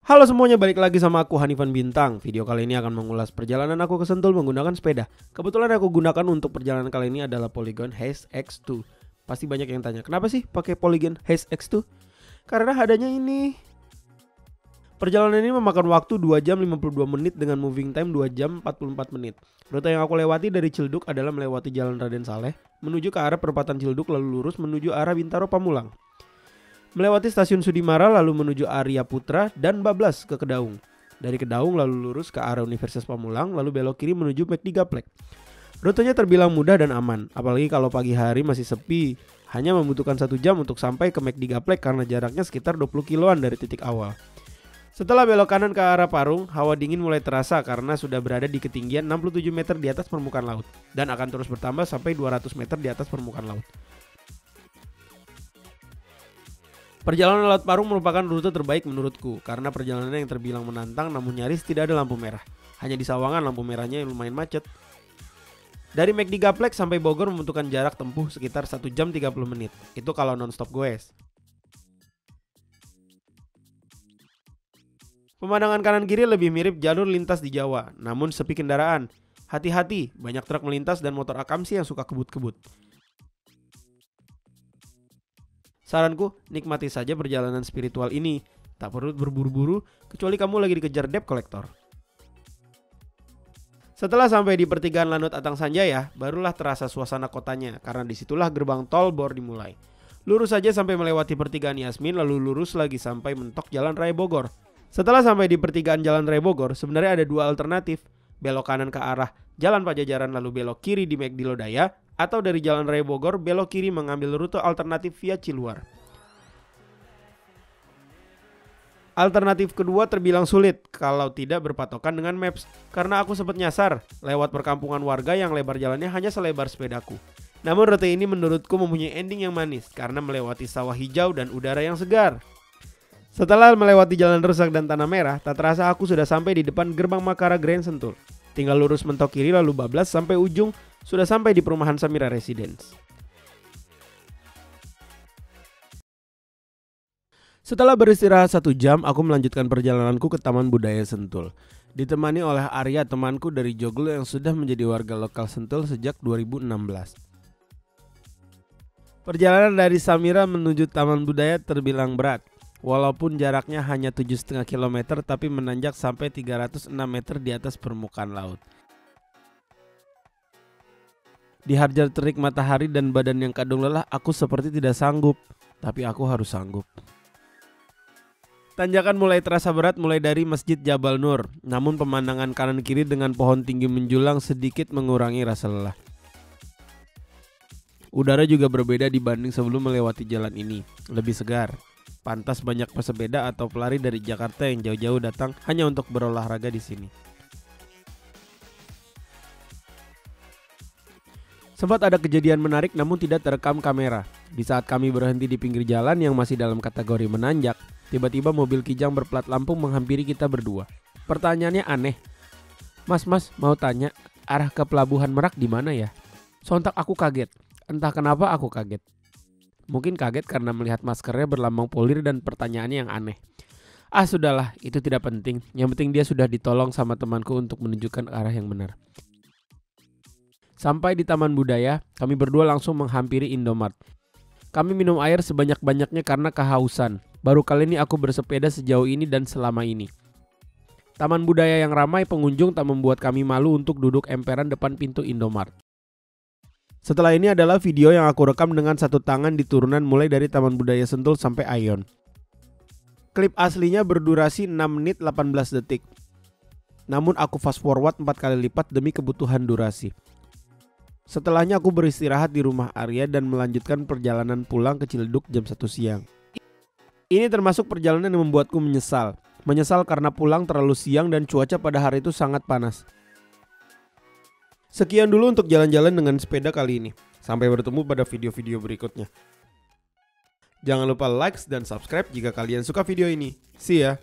Halo semuanya, balik lagi sama aku Hanifan Bintang. Video kali ini akan mengulas perjalanan aku ke Sentul menggunakan sepeda. Kebetulan aku gunakan untuk perjalanan kali ini adalah Polygon Haze X2. Pasti banyak yang tanya, kenapa sih pakai Polygon Haze X2? Karena adanya ini. Perjalanan ini memakan waktu 2 jam 52 menit dengan moving time 2 jam 44 menit. Rute yang aku lewati dari Ciledug adalah melewati Jalan Raden Saleh menuju ke arah perempatan Ciledug, lalu lurus menuju arah Bintaro Pamulang. Melewati stasiun Sudimara lalu menuju Arya Putra dan bablas ke Kedaung. Dari Kedaung lalu lurus ke arah Universitas Pamulang lalu belok kiri menuju McD Gaplek. Rutenya terbilang mudah dan aman, apalagi kalau pagi hari masih sepi. Hanya membutuhkan 1 jam untuk sampai ke McD Gaplek karena jaraknya sekitar 20 kiloan dari titik awal. Setelah belok kanan ke arah Parung, hawa dingin mulai terasa karena sudah berada di ketinggian 67 meter di atas permukaan laut dan akan terus bertambah sampai 200 meter di atas permukaan laut. Perjalanan lewat Parung merupakan rute terbaik menurutku karena perjalanan yang terbilang menantang namun nyaris tidak ada lampu merah. Hanya di Sawangan lampu merahnya yang lumayan macet. Dari McD Gaplek sampai Bogor membutuhkan jarak tempuh sekitar 1 jam 30 menit. Itu kalau non-stop goes. Pemandangan kanan kiri lebih mirip jalur lintas di Jawa, namun sepi kendaraan. Hati-hati, banyak truk melintas dan motor akamsi yang suka kebut-kebut. Saranku, nikmati saja perjalanan spiritual ini. Tak perlu berburu-buru, kecuali kamu lagi dikejar debt collector. Setelah sampai di pertigaan Lanut Atang Sanjaya, barulah terasa suasana kotanya, karena disitulah gerbang tol Bor dimulai. Lurus saja sampai melewati pertigaan Yasmin, lalu lurus lagi sampai mentok Jalan Raya Bogor. Setelah sampai di pertigaan Jalan Raya Bogor, sebenarnya ada 2 alternatif. Belok kanan ke arah Jalan Pajajaran lalu belok kiri di McD Lodaya, atau dari Jalan Raya Bogor belok kiri mengambil rute alternatif via Ciluar. Alternatif kedua terbilang sulit kalau tidak berpatokan dengan maps, karena aku sempat nyasar lewat perkampungan warga yang lebar jalannya hanya selebar sepedaku. Namun rute ini menurutku mempunyai ending yang manis karena melewati sawah hijau dan udara yang segar. Setelah melewati jalan rusak dan tanah merah, tak terasa aku sudah sampai di depan gerbang Makara Grand Sentul. Tinggal lurus mentok kiri lalu bablas sampai ujung, sudah sampai di perumahan Samira Residence. Setelah beristirahat 1 jam, aku melanjutkan perjalananku ke Taman Budaya Sentul. Ditemani oleh Arya, temanku dari Joglo yang sudah menjadi warga lokal Sentul sejak 2016. Perjalanan dari Samira menuju Taman Budaya terbilang berat. Walaupun jaraknya hanya 7,5 km tapi menanjak sampai 306 meter di atas permukaan laut. Dihajar terik matahari dan badan yang kadung lelah, aku seperti tidak sanggup. Tapi aku harus sanggup. Tanjakan mulai terasa berat mulai dari Masjid Jabal Nur. Namun pemandangan kanan kiri dengan pohon tinggi menjulang sedikit mengurangi rasa lelah. Udara juga berbeda dibanding sebelum melewati jalan ini. Lebih segar. Pantas banyak pesepeda atau pelari dari Jakarta yang jauh-jauh datang hanya untuk berolahraga di sini. Sempat ada kejadian menarik namun tidak terekam kamera. Di saat kami berhenti di pinggir jalan yang masih dalam kategori menanjak, tiba-tiba mobil Kijang berplat Lampung menghampiri kita berdua. Pertanyaannya aneh. Mas, mau tanya, arah ke Pelabuhan Merak di mana ya? Sontak aku kaget. Entah kenapa aku kaget. Mungkin kaget karena melihat maskernya berlambang Polri dan pertanyaannya yang aneh. Sudahlah, itu tidak penting. Yang penting dia sudah ditolong sama temanku untuk menunjukkan arah yang benar. Sampai di Taman Budaya, kami berdua langsung menghampiri Indomart. Kami minum air sebanyak-banyaknya karena kehausan. Baru kali ini aku bersepeda sejauh ini dan selama ini. Taman Budaya yang ramai pengunjung tak membuat kami malu untuk duduk emperan depan pintu Indomart. Setelah ini adalah video yang aku rekam dengan 1 tangan di turunan mulai dari Taman Budaya Sentul sampai Aeon. Klip aslinya berdurasi 6 menit 18 detik. Namun aku fast forward 4 kali lipat demi kebutuhan durasi. Setelahnya aku beristirahat di rumah Arya dan melanjutkan perjalanan pulang ke Ciledug jam 1 siang. Ini termasuk perjalanan yang membuatku menyesal. Menyesal karena pulang terlalu siang dan cuaca pada hari itu sangat panas. Sekian dulu untuk jalan-jalan dengan sepeda kali ini. Sampai bertemu pada video-video berikutnya. Jangan lupa like dan subscribe jika kalian suka video ini. See ya!